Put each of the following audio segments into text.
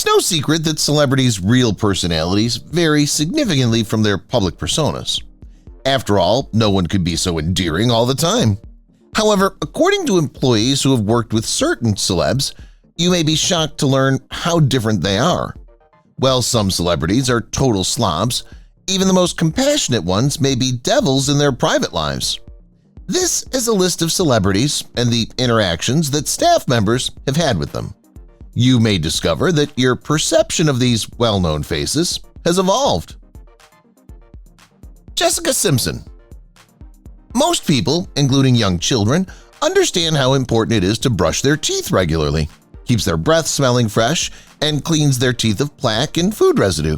It's no secret that celebrities' real personalities vary significantly from their public personas. After all, no one could be so endearing all the time. However, according to employees who have worked with certain celebs, you may be shocked to learn how different they are. While some celebrities are total slobs, even the most compassionate ones may be devils in their private lives. This is a list of celebrities and the interactions that staff members have had with them. You may discover that your perception of these well-known faces has evolved. Jessica Simpson. Most people, including young children, understand how important it is to brush their teeth regularly, keeps their breath smelling fresh, and cleans their teeth of plaque and food residue.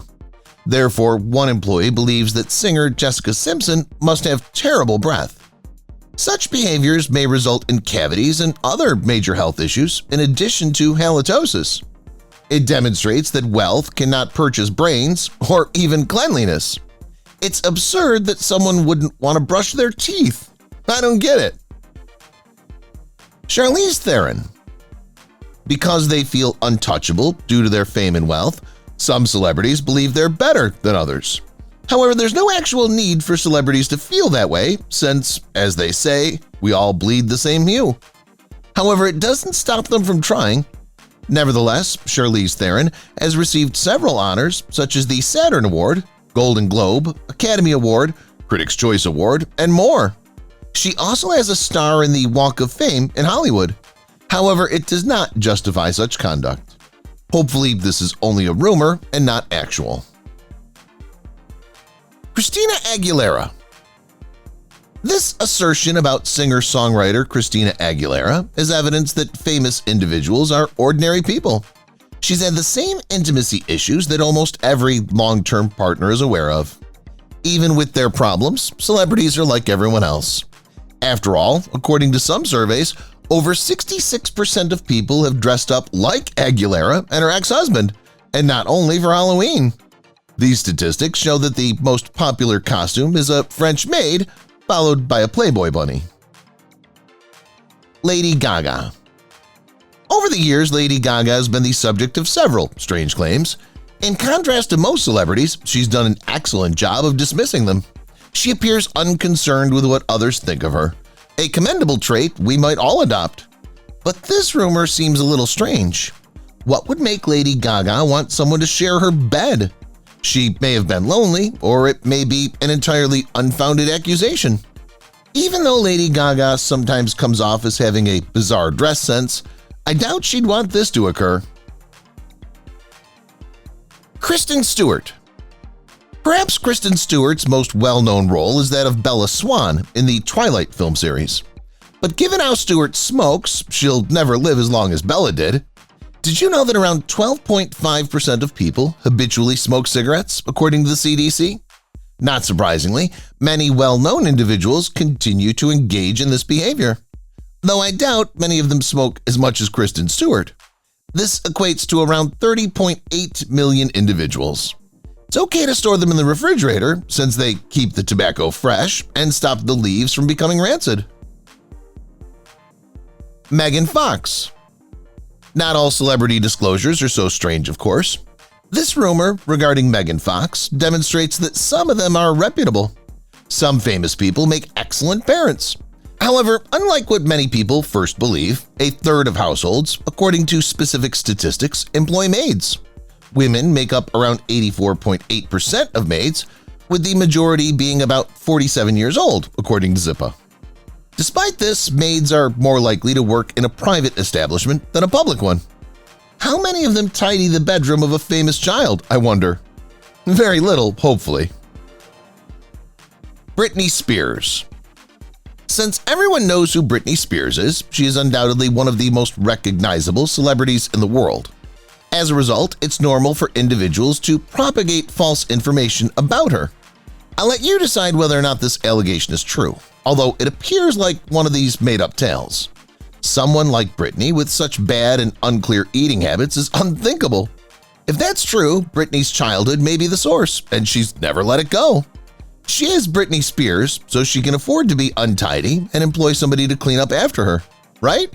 Therefore, one employee believes that singer Jessica Simpson must have terrible breath. Such behaviors may result in cavities and other major health issues in addition to halitosis. It demonstrates that wealth cannot purchase brains or even cleanliness. It's absurd that someone wouldn't want to brush their teeth. I don't get it. Charlize Theron. Because they feel untouchable due to their fame and wealth, some celebrities believe they're better than others. However, there's no actual need for celebrities to feel that way since, as they say, we all bleed the same hue. However, it doesn't stop them from trying. Nevertheless, Charlize Theron has received several honors such as the Saturn Award, Golden Globe, Academy Award, Critics' Choice Award, and more. She also has a star in the Walk of Fame in Hollywood. However, it does not justify such conduct. Hopefully, this is only a rumor and not actual. Christina Aguilera. This assertion about singer-songwriter Christina Aguilera is evidence that famous individuals are ordinary people. She's had the same intimacy issues that almost every long-term partner is aware of. Even with their problems, celebrities are like everyone else. After all, according to some surveys, over 66% of people have dressed up like Aguilera and her ex-husband, and not only for Halloween. These statistics show that the most popular costume is a French maid, followed by a Playboy bunny. Lady Gaga. Over the years, Lady Gaga has been the subject of several strange claims. In contrast to most celebrities, she's done an excellent job of dismissing them. She appears unconcerned with what others think of her, a commendable trait we might all adopt. But this rumor seems a little strange. What would make Lady Gaga want someone to share her bed? She may have been lonely, or it may be an entirely unfounded accusation. Even though Lady Gaga sometimes comes off as having a bizarre dress sense, I doubt she'd want this to occur. Kristen Stewart. Perhaps Kristen Stewart's most well-known role is that of Bella Swan in the Twilight film series. But given how Stewart smokes, she'll never live as long as Bella did. Did you know that around 12.5% of people habitually smoke cigarettes, according to the CDC? Not surprisingly, many well-known individuals continue to engage in this behavior, though I doubt many of them smoke as much as Kristen Stewart. This equates to around 30.8 million individuals. It's okay to store them in the refrigerator since they keep the tobacco fresh and stop the leaves from becoming rancid. Megan Fox. Not all celebrity disclosures are so strange, of course. This rumor regarding Megan Fox demonstrates that some of them are reputable. Some famous people make excellent parents. However, unlike what many people first believe, a third of households, according to specific statistics, employ maids. Women make up around 84.8% of maids, with the majority being about 47 years old, according to Zippa. Despite this, maids are more likely to work in a private establishment than a public one. How many of them tidy the bedroom of a famous child, I wonder? Very little, hopefully. Britney Spears. Since everyone knows who Britney Spears is, she is undoubtedly one of the most recognizable celebrities in the world. As a result, it's normal for individuals to propagate false information about her. I'll let you decide whether or not this allegation is true, although it appears like one of these made-up tales. Someone like Britney with such bad and unclear eating habits is unthinkable. If that's true, Britney's childhood may be the source, and she's never let it go. She is Britney Spears, so she can afford to be untidy and employ somebody to clean up after her, right?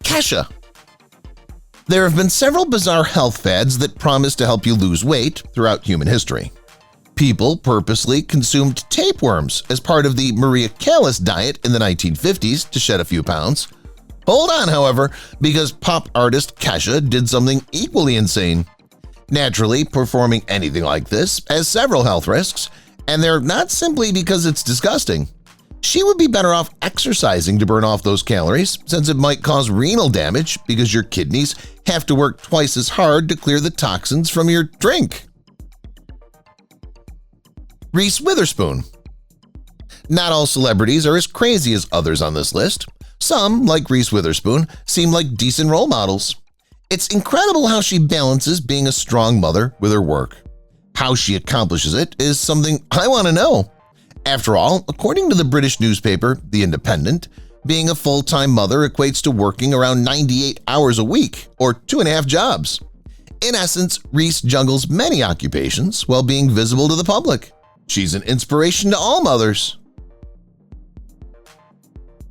Kesha. There have been several bizarre health fads that promise to help you lose weight throughout human history. People purposely consumed tapeworms as part of the Maria Callas diet in the 1950s to shed a few pounds. Hold on, however, because pop artist Kesha did something equally insane. Naturally, performing anything like this has several health risks, and they're not simply because it's disgusting. She would be better off exercising to burn off those calories, since it might cause renal damage because your kidneys have to work twice as hard to clear the toxins from your drink. Reese Witherspoon. Not all celebrities are as crazy as others on this list. Some, like Reese Witherspoon, seem like decent role models. It's incredible how she balances being a strong mother with her work. How she accomplishes it is something I want to know. After all, according to the British newspaper The Independent, being a full-time mother equates to working around 98 hours a week, or 2.5 jobs. In essence, Reese juggles many occupations while being visible to the public. She's an inspiration to all mothers.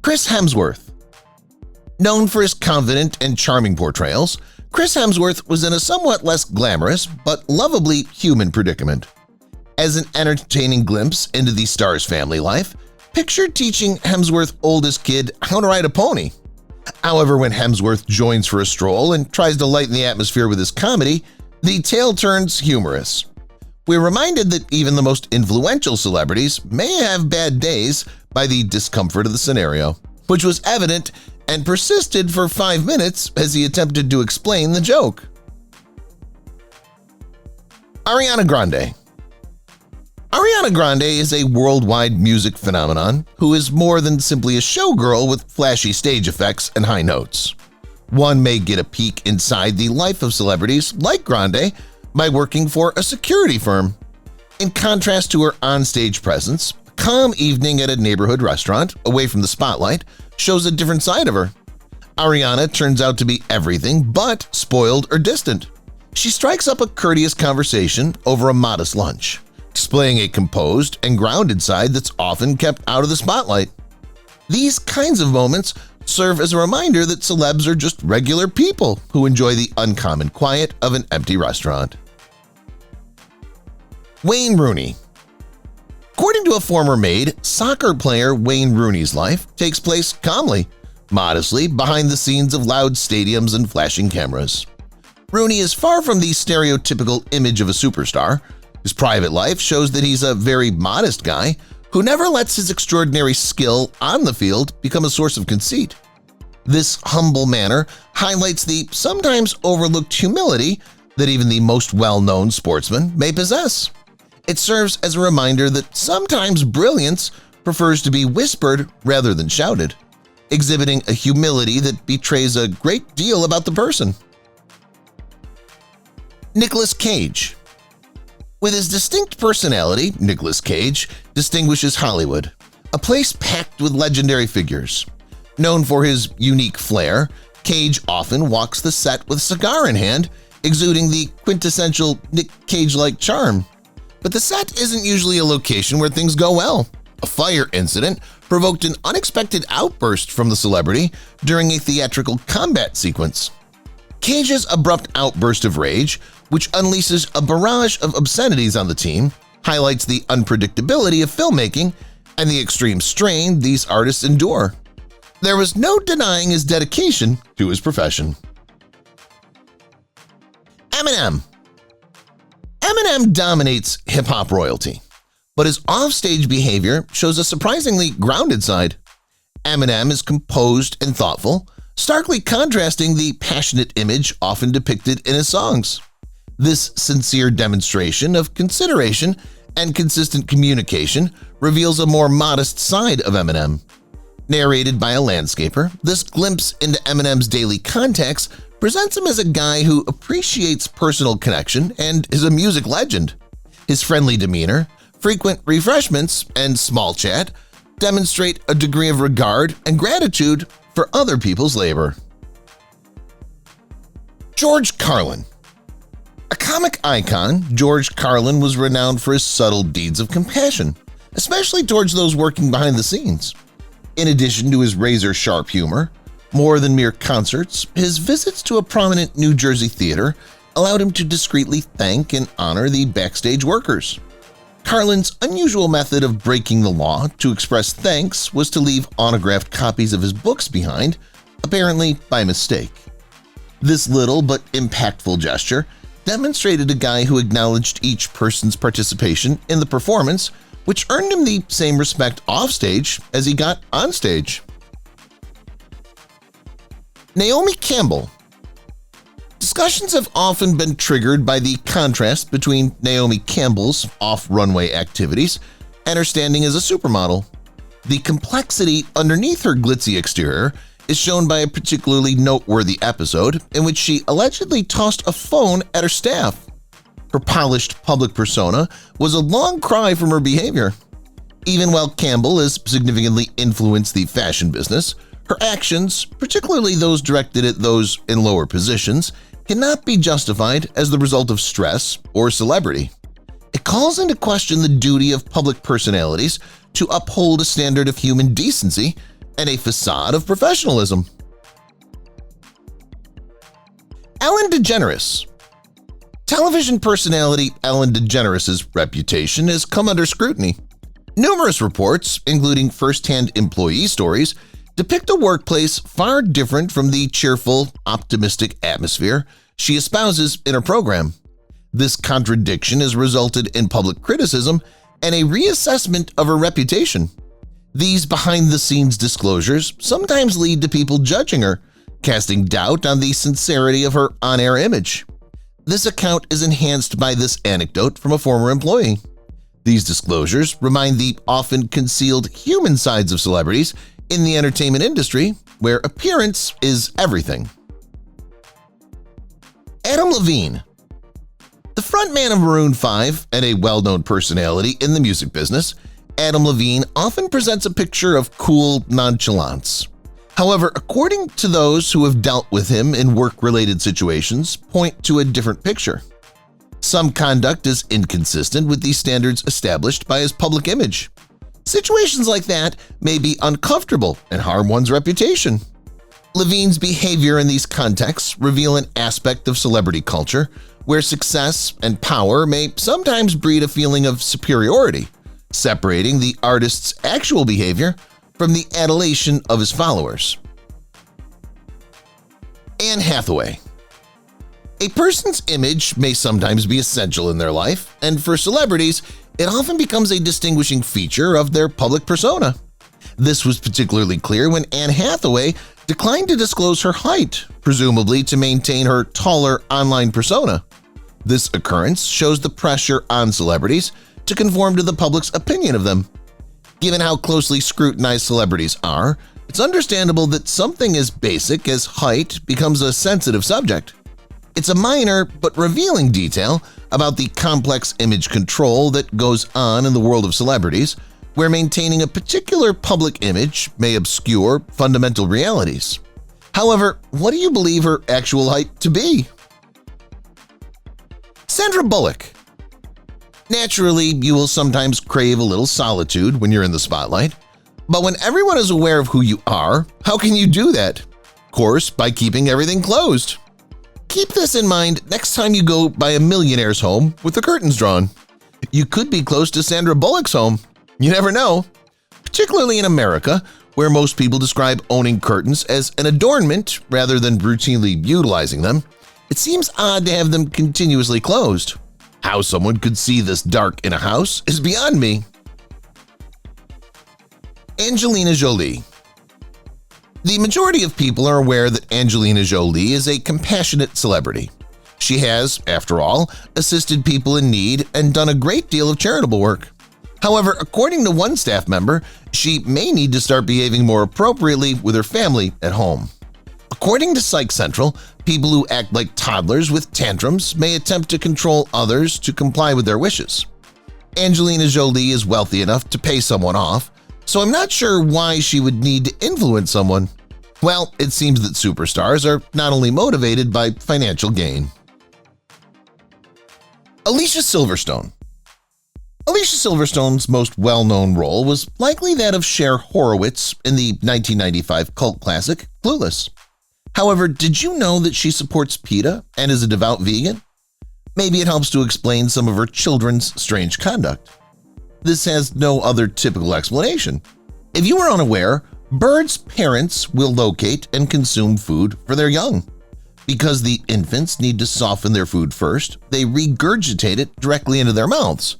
Chris Hemsworth. Known for his confident and charming portrayals, Chris Hemsworth was in a somewhat less glamorous but lovably human predicament. As an entertaining glimpse into the star's family life, picture teaching Hemsworth's oldest kid how to ride a pony. However, when Hemsworth joins for a stroll and tries to lighten the atmosphere with his comedy, the tale turns humorous. We're reminded that even the most influential celebrities may have bad days by the discomfort of the scenario, which was evident and persisted for 5 minutes as he attempted to explain the joke. Ariana Grande. Ariana Grande is a worldwide music phenomenon who is more than simply a showgirl with flashy stage effects and high notes. One may get a peek inside the life of celebrities like Grande by working for a security firm. In contrast to her onstage presence, a calm evening at a neighborhood restaurant away from the spotlight shows a different side of her. Ariana turns out to be everything but spoiled or distant. She strikes up a courteous conversation over a modest lunch, displaying a composed and grounded side that's often kept out of the spotlight. These kinds of moments serve as a reminder that celebs are just regular people who enjoy the uncommon quiet of an empty restaurant. Wayne Rooney. According to a former maid, soccer player Wayne Rooney's life takes place calmly, modestly behind the scenes of loud stadiums and flashing cameras. Rooney is far from the stereotypical image of a superstar. His private life shows that he's a very modest guy who never lets his extraordinary skill on the field become a source of conceit. This humble manner highlights the sometimes overlooked humility that even the most well-known sportsman may possess. It serves as a reminder that sometimes brilliance prefers to be whispered rather than shouted, exhibiting a humility that betrays a great deal about the person. Nicolas Cage. With his distinct personality, Nicolas Cage distinguishes Hollywood, a place packed with legendary figures. Known for his unique flair, Cage often walks the set with a cigar in hand, exuding the quintessential Nick Cage-like charm. But the set isn't usually a location where things go well. A fire incident provoked an unexpected outburst from the celebrity during a theatrical combat sequence. Cage's abrupt outburst of rage, which unleashes a barrage of obscenities on the team, highlights the unpredictability of filmmaking and the extreme strain these artists endure. There was no denying his dedication to his profession. Eminem. Eminem dominates hip-hop royalty, but his off-stage behavior shows a surprisingly grounded side. Eminem is composed and thoughtful, starkly contrasting the passionate image often depicted in his songs. This sincere demonstration of consideration and consistent communication reveals a more modest side of Eminem. Narrated by a landscaper, this glimpse into Eminem's daily context presents him as a guy who appreciates personal connection and is a music legend. His friendly demeanor, frequent refreshments, and small chat demonstrate a degree of regard and gratitude for other people's labor. George Carlin. A comic icon, George Carlin was renowned for his subtle deeds of compassion, especially towards those working behind the scenes. In addition to his razor-sharp humor, More than mere concerts, his visits to a prominent New Jersey theater allowed him to discreetly thank and honor the backstage workers. Carlin's unusual method of breaking the law to express thanks was to leave autographed copies of his books behind, apparently by mistake. This little but impactful gesture demonstrated a guy who acknowledged each person's participation in the performance, which earned him the same respect offstage as he got onstage. Naomi Campbell. Discussions have often been triggered by the contrast between Naomi Campbell's off-runway activities and her standing as a supermodel. The complexity underneath her glitzy exterior is shown by a particularly noteworthy episode in which she allegedly tossed a phone at her staff. Her polished public persona was a long cry from her behavior. Even while Campbell has significantly influenced the fashion business, her actions, particularly those directed at those in lower positions, cannot be justified as the result of stress or celebrity. It calls into question the duty of public personalities to uphold a standard of human decency and a facade of professionalism. Ellen DeGeneres. Television personality Ellen DeGeneres' reputation has come under scrutiny. Numerous reports, including first-hand employee stories, depict a workplace far different from the cheerful, optimistic atmosphere she espouses in her program. This contradiction has resulted in public criticism and a reassessment of her reputation. These behind-the-scenes disclosures sometimes lead to people judging her, casting doubt on the sincerity of her on-air image. This account is enhanced by this anecdote from a former employee. These disclosures remind the often concealed human sides of celebrities in the entertainment industry, where appearance is everything. Adam Levine. The frontman of Maroon 5 and a well-known personality in the music business, Adam Levine often presents a picture of cool nonchalance. However, according to those who have dealt with him in work-related situations, point to a different picture. Some conduct is inconsistent with the standards established by his public image. Situations like that may be uncomfortable and harm one's reputation. Levine's behavior in these contexts reveal an aspect of celebrity culture where success and power may sometimes breed a feeling of superiority, separating the artist's actual behavior from the adulation of his followers. Anne Hathaway. A person's image may sometimes be essential in their life, and for celebrities, it often becomes a distinguishing feature of their public persona. This was particularly clear when Anne Hathaway declined to disclose her height, presumably to maintain her taller online persona. This occurrence shows the pressure on celebrities to conform to the public's opinion of them. Given how closely scrutinized celebrities are, it's understandable that something as basic as height becomes a sensitive subject. It's a minor but revealing detail about the complex image control that goes on in the world of celebrities, where maintaining a particular public image may obscure fundamental realities. However, what do you believe her actual height to be? Sandra Bullock. Naturally, you will sometimes crave a little solitude when you're in the spotlight. But when everyone is aware of who you are, how can you do that? Of course, by keeping everything closed. Keep this in mind next time you go by a millionaire's home with the curtains drawn. You could be close to Sandra Bullock's home. You never know. Particularly in America, where most people describe owning curtains as an adornment rather than routinely utilizing them, it seems odd to have them continuously closed. How someone could see this dark in a house is beyond me. Angelina Jolie. The majority of people are aware that Angelina Jolie is a compassionate celebrity. She has, after all, assisted people in need and done a great deal of charitable work. However, according to one staff member, she may need to start behaving more appropriately with her family at home. According to Psych Central, people who act like toddlers with tantrums may attempt to control others to comply with their wishes. Angelina Jolie is wealthy enough to pay someone off, so I'm not sure why she would need to influence someone. Well, it seems that superstars are not only motivated by financial gain. Alicia Silverstone. Alicia Silverstone's most well-known role was likely that of Cher Horowitz in the 1995 cult classic Clueless. However, did you know that she supports PETA and is a devout vegan? Maybe it helps to explain some of her children's strange conduct. This has no other typical explanation. If you are unaware, birds' parents will locate and consume food for their young. Because the infants need to soften their food first, they regurgitate it directly into their mouths.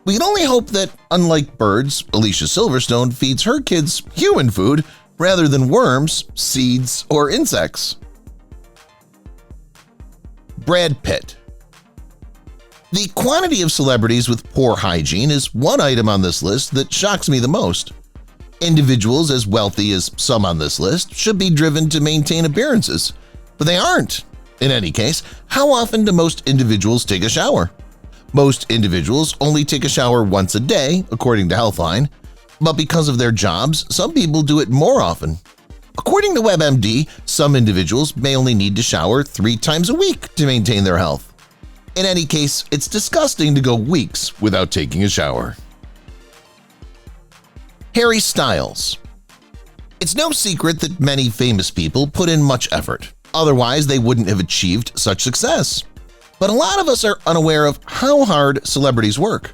We can only hope that, unlike birds, Alicia Silverstone feeds her kids human food rather than worms, seeds, or insects. Brad Pitt. The quantity of celebrities with poor hygiene is one item on this list that shocks me the most. Individuals as wealthy as some on this list should be driven to maintain appearances, but they aren't. In any case, how often do most individuals take a shower? Most individuals only take a shower once a day, according to Healthline, but because of their jobs, some people do it more often. According to WebMD, some individuals may only need to shower 3 times a week to maintain their health. In any case, it's disgusting to go weeks without taking a shower. Harry Styles. It's no secret that many famous people put in much effort, otherwise they wouldn't have achieved such success. But a lot of us are unaware of how hard celebrities work.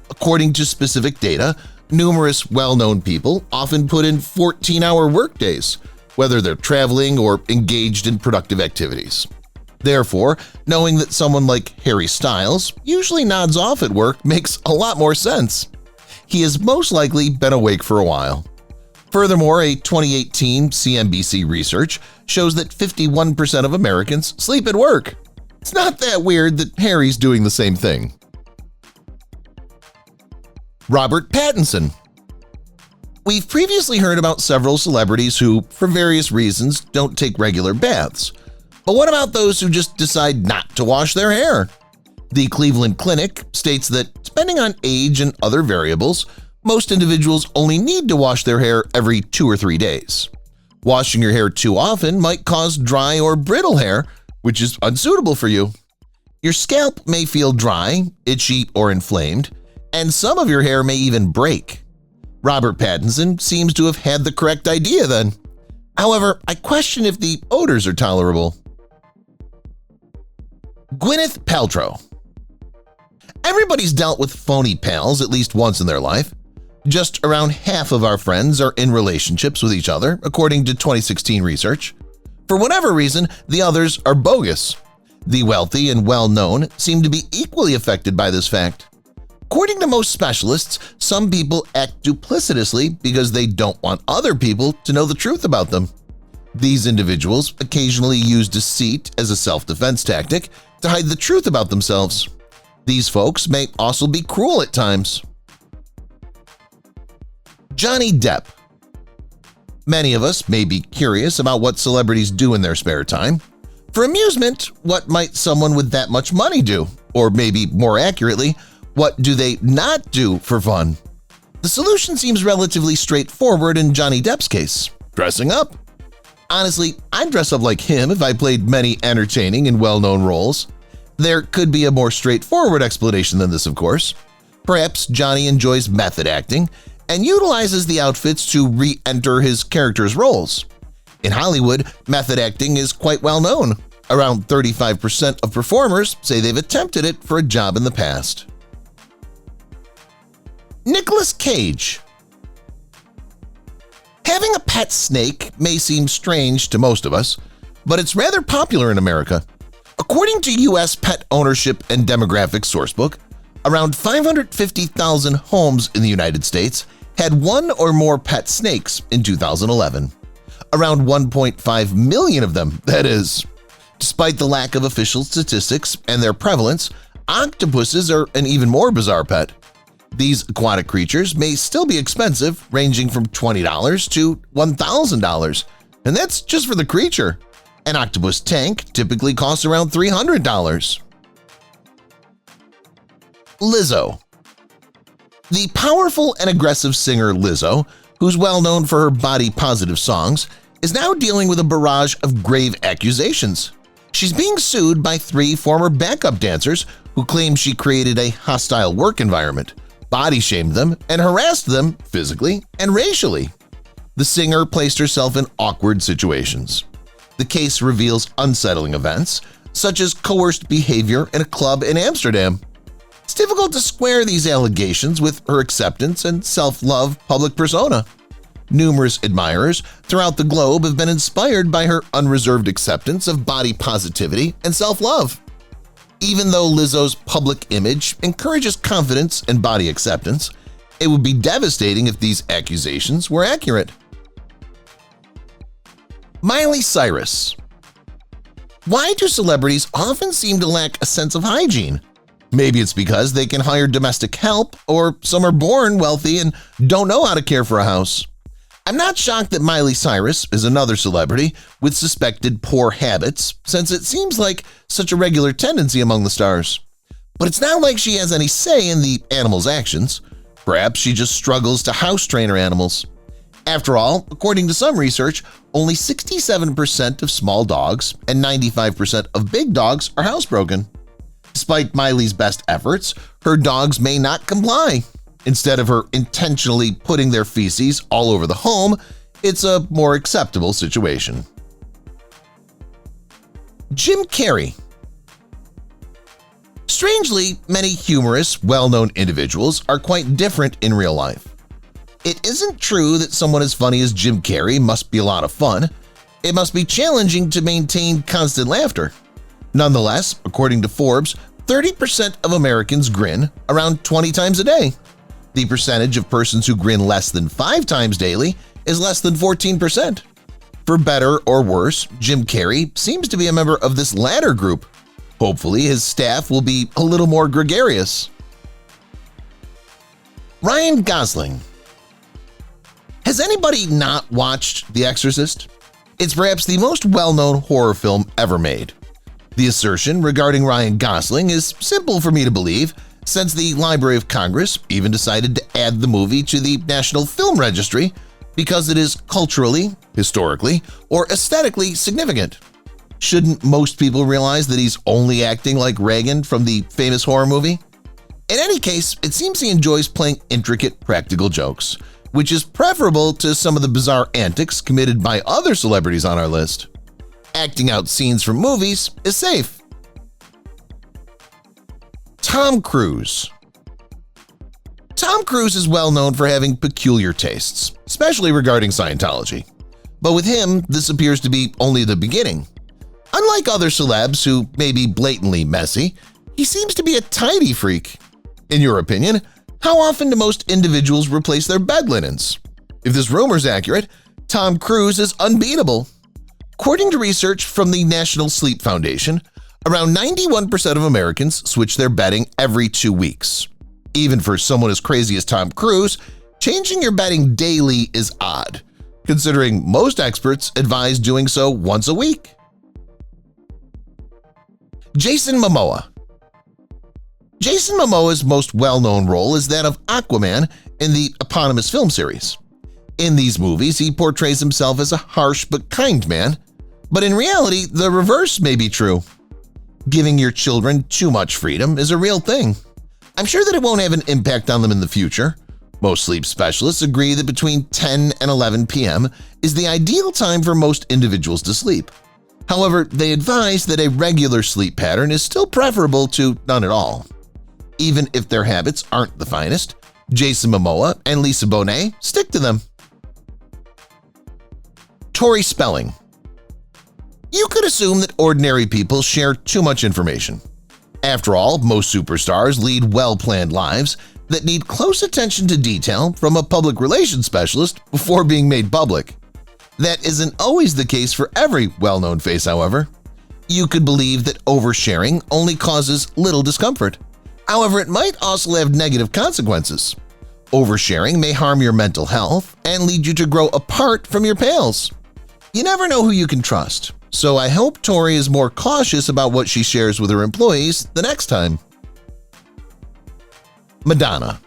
According to specific data, numerous well-known people often put in 14-hour workdays, whether they're traveling or engaged in productive activities. Therefore, knowing that someone like Harry Styles usually nods off at work makes a lot more sense. He has most likely been awake for a while. Furthermore, a 2018 CNBC research shows that 51% of Americans sleep at work. It's not that weird that Harry's doing the same thing. Robert Pattinson. We've previously heard about several celebrities who, for various reasons, don't take regular baths. But what about those who just decide not to wash their hair? The Cleveland Clinic states that, depending on age and other variables, most individuals only need to wash their hair every 2 or 3 days. Washing your hair too often might cause dry or brittle hair, which is unsuitable for you. Your scalp may feel dry, itchy, or inflamed, and some of your hair may even break. Robert Pattinson seems to have had the correct idea then. However, I question if the odors are tolerable. Gwyneth Paltrow. Everybody's dealt with phony pals at least once in their life. Just around half of our friends are in relationships with each other, according to 2016 research. For whatever reason, the others are bogus. The wealthy and well-known seem to be equally affected by this fact. According to most specialists, some people act duplicitously because they don't want other people to know the truth about them. These individuals occasionally use deceit as a self-defense tactic to hide the truth about themselves. These folks may also be cruel at times. Johnny Depp. Many of us may be curious about what celebrities do in their spare time. For amusement, what might someone with that much money do? Or maybe more accurately, what do they not do for fun? The solution seems relatively straightforward in Johnny Depp's case: dressing up. Honestly, I'd dress up like him if I played many entertaining and well-known roles. There could be a more straightforward explanation than this, of course. Perhaps Johnny enjoys method acting and utilizes the outfits to re-enter his character's roles. In Hollywood, method acting is quite well known. Around 35% of performers say they've attempted it for a job in the past. Nicolas Cage. Having a pet snake may seem strange to most of us, but it's rather popular in America. According to U.S. Pet Ownership and Demographics Sourcebook, around 550,000 homes in the United States had one or more pet snakes in 2011. Around 1.5 million of them, that is. Despite the lack of official statistics and their prevalence, octopuses are an even more bizarre pet. These aquatic creatures may still be expensive, ranging from $20 to $1,000, and that's just for the creature. An octopus tank typically costs around $300. Lizzo. The powerful and aggressive singer Lizzo, who's well known for her body-positive songs, is now dealing with a barrage of grave accusations. She's being sued by 3 former backup dancers who claim she created a hostile work environment, body-shamed them, and harassed them physically and racially. The singer placed herself in awkward situations. The case reveals unsettling events, such as coerced behavior in a club in Amsterdam. It's difficult to square these allegations with her acceptance and self-love public persona. Numerous admirers throughout the globe have been inspired by her unreserved acceptance of body positivity and self-love. Even though Lizzo's public image encourages confidence and body acceptance, it would be devastating if these accusations were accurate. Miley Cyrus. Why do celebrities often seem to lack a sense of hygiene? Maybe it's because they can hire domestic help, or some are born wealthy and don't know how to care for a house. I'm not shocked that Miley Cyrus is another celebrity with suspected poor habits, since it seems like such a regular tendency among the stars. But it's not like she has any say in the animals' actions. Perhaps she just struggles to house train her animals. After all, according to some research, only 67% of small dogs and 95% of big dogs are housebroken. Despite Miley's best efforts, her dogs may not comply. Instead of her intentionally putting their feces all over the home, it's a more acceptable situation. Jim Carrey. Strangely, many humorous, well-known individuals are quite different in real life. It isn't true that someone as funny as Jim Carrey must be a lot of fun. It must be challenging to maintain constant laughter. Nonetheless, according to Forbes, 30% of Americans grin around 20 times a day. The percentage of persons who grin less than 5 times daily is less than 14%. For better or worse, Jim Carrey seems to be a member of this latter group. Hopefully, his staff will be a little more gregarious. Ryan Gosling. Has anybody not watched The Exorcist? It's perhaps the most well-known horror film ever made. The assertion regarding Ryan Gosling is simple for me to believe, since the Library of Congress even decided to add the movie to the National Film Registry because it is culturally, historically, or aesthetically significant. Shouldn't most people realize that he's only acting like Reagan from the famous horror movie? In any case, it seems he enjoys playing intricate practical jokes, which is preferable to some of the bizarre antics committed by other celebrities on our list. Acting out scenes from movies is safe. Tom Cruise. Tom Cruise is well known for having peculiar tastes, especially regarding Scientology. But with him, this appears to be only the beginning. Unlike other celebs who may be blatantly messy, he seems to be a tidy freak. In your opinion, how often do most individuals replace their bed linens? If this rumor is accurate, Tom Cruise is unbeatable. According to research from the National Sleep Foundation, around 91% of Americans switch their bedding every 2 weeks. Even for someone as crazy as Tom Cruise, changing your bedding daily is odd, considering most experts advise doing so once a week. Jason Momoa. Jason Momoa's most well-known role is that of Aquaman in the eponymous film series. In these movies, he portrays himself as a harsh but kind man, but in reality, the reverse may be true. Giving your children too much freedom is a real thing. I'm sure that it won't have an impact on them in the future. Most sleep specialists agree that between 10 and 11 p.m. is the ideal time for most individuals to sleep. However, they advise that a regular sleep pattern is still preferable to none at all. Even if their habits aren't the finest, Jason Momoa and Lisa Bonet stick to them. Tori Spelling. You could assume that ordinary people share too much information. After all, most superstars lead well-planned lives that need close attention to detail from a public relations specialist before being made public. That isn't always the case for every well-known face, however. You could believe that oversharing only causes little discomfort. However, it might also have negative consequences. Oversharing may harm your mental health and lead you to grow apart from your pals. You never know who you can trust, so I hope Tori is more cautious about what she shares with her employees the next time. Madonna.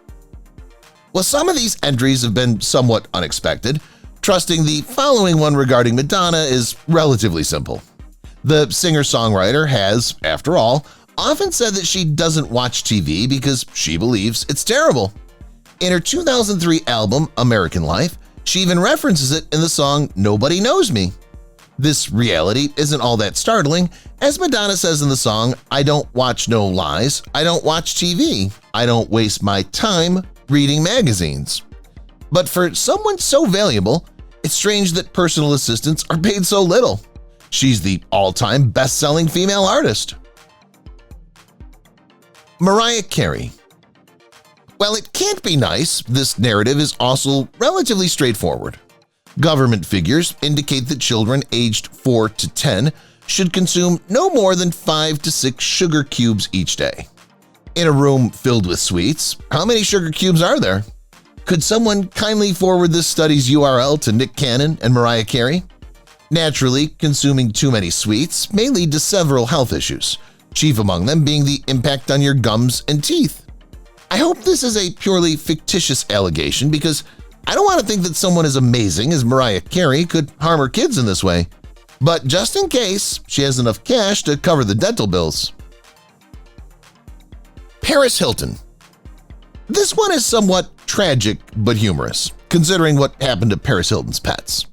While some of these entries have been somewhat unexpected, trusting the following one regarding Madonna is relatively simple. The singer-songwriter has, after all, often said that she doesn't watch TV because she believes it's terrible. In her 2003 album, American Life, she even references it in the song Nobody Knows Me. This reality isn't all that startling, as Madonna says in the song, "I don't watch no lies, I don't watch TV, I don't waste my time reading magazines." But for someone so valuable, it's strange that personal assistants are paid so little. She's the all-time best-selling female artist. Mariah Carey. While it can't be nice, this narrative is also relatively straightforward. Government figures indicate that children aged 4 to 10 should consume no more than 5 to 6 sugar cubes each day. In a room filled with sweets, how many sugar cubes are there? Could someone kindly forward this study's URL to Nick Cannon and Mariah Carey? Naturally, consuming too many sweets may lead to several health issues, chief among them being the impact on your gums and teeth. I hope this is a purely fictitious allegation because I don't want to think that someone as amazing as Mariah Carey could harm her kids in this way. But just in case, she has enough cash to cover the dental bills. Paris Hilton. This one is somewhat tragic but humorous, considering what happened to Paris Hilton's pets.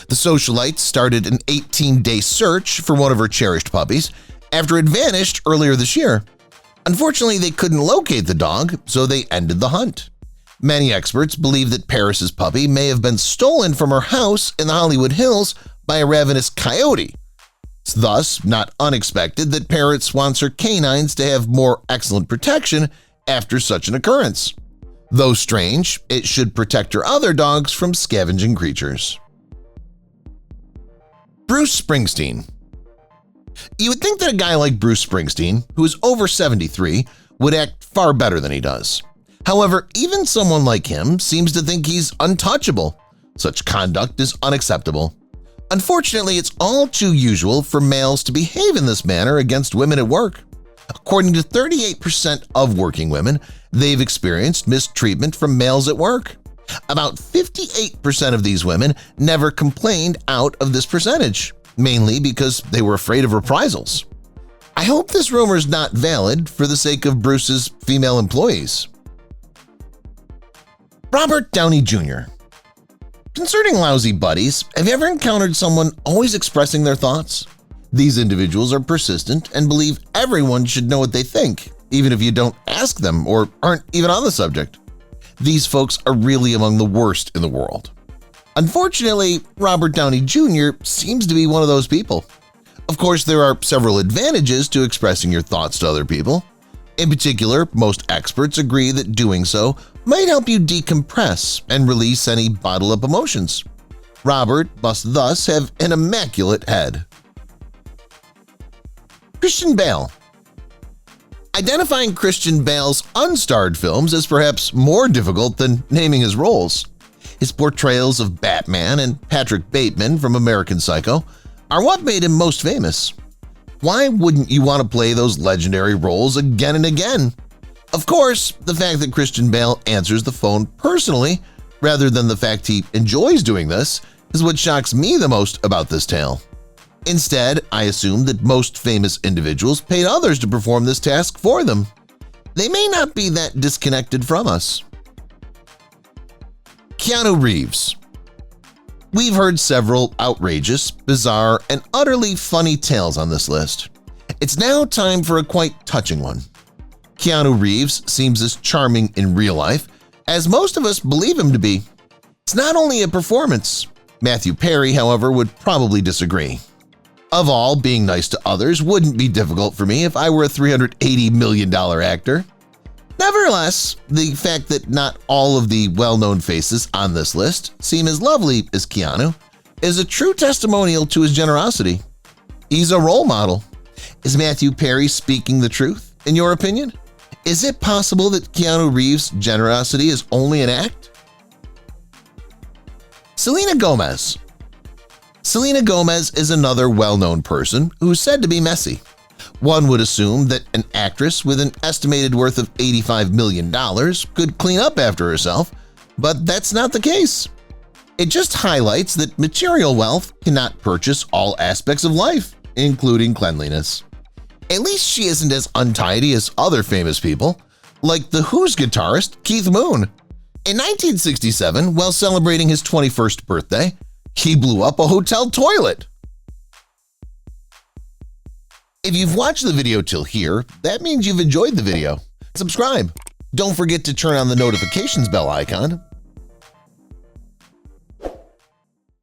The socialite started an 18-day search for one of her cherished puppies after it vanished earlier this year. Unfortunately, they couldn't locate the dog, so they ended the hunt. Many experts believe that Paris's puppy may have been stolen from her house in the Hollywood Hills by a ravenous coyote. It's thus not unexpected that Paris wants her canines to have more excellent protection after such an occurrence. Though strange, it should protect her other dogs from scavenging creatures. Bruce Springsteen. You would think that a guy like Bruce Springsteen, who is over 73, would act far better than he does. However, even someone like him seems to think he's untouchable. Such conduct is unacceptable. Unfortunately, it's all too usual for males to behave in this manner against women at work. According to 38% of working women, they've experienced mistreatment from males at work. About 58% of these women never complained out of this percentage, mainly because they were afraid of reprisals. I hope this rumor is not valid for the sake of Bruce's female employees. Robert Downey Jr. Concerning lousy buddies, have you ever encountered someone always expressing their thoughts? These individuals are persistent and believe everyone should know what they think, even if you don't ask them or aren't even on the subject. These folks are really among the worst in the world. Unfortunately, Robert Downey Jr. seems to be one of those people. Of course, there are several advantages to expressing your thoughts to other people. In particular, most experts agree that doing so might help you decompress and release any bottled-up emotions. Robert must thus have an immaculate head. Christian Bale. Identifying Christian Bale's unstarred films is perhaps more difficult than naming his roles. His portrayals of Batman and Patrick Bateman from American Psycho are what made him most famous. Why wouldn't you want to play those legendary roles again and again? Of course, the fact that Christian Bale answers the phone personally rather than the fact he enjoys doing this is what shocks me the most about this tale. Instead, I assume that most famous individuals paid others to perform this task for them. They may not be that disconnected from us. Keanu Reeves. We've heard several outrageous, bizarre, and utterly funny tales on this list. It's now time for a quite touching one. Keanu Reeves seems as charming in real life as most of us believe him to be. It's not only a performance. Matthew Perry, however, would probably disagree. Of all, being nice to others wouldn't be difficult for me if I were a $380 million actor. Nevertheless, the fact that not all of the well-known faces on this list seem as lovely as Keanu is a true testimonial to his generosity. He's a role model. Is Matthew Perry speaking the truth, in your opinion? Is it possible that Keanu Reeves' generosity is only an act? Selena Gomez. Selena Gomez is another well-known person who's said to be messy. One would assume that an actress with an estimated worth of $85 million could clean up after herself, but that's not the case. It just highlights that material wealth cannot purchase all aspects of life, including cleanliness. At least she isn't as untidy as other famous people, like The Who's guitarist Keith Moon. In 1967, while celebrating his 21st birthday, he blew up a hotel toilet. If you've watched the video till here, that means you've enjoyed the video. Subscribe. Don't forget to turn on the notifications bell icon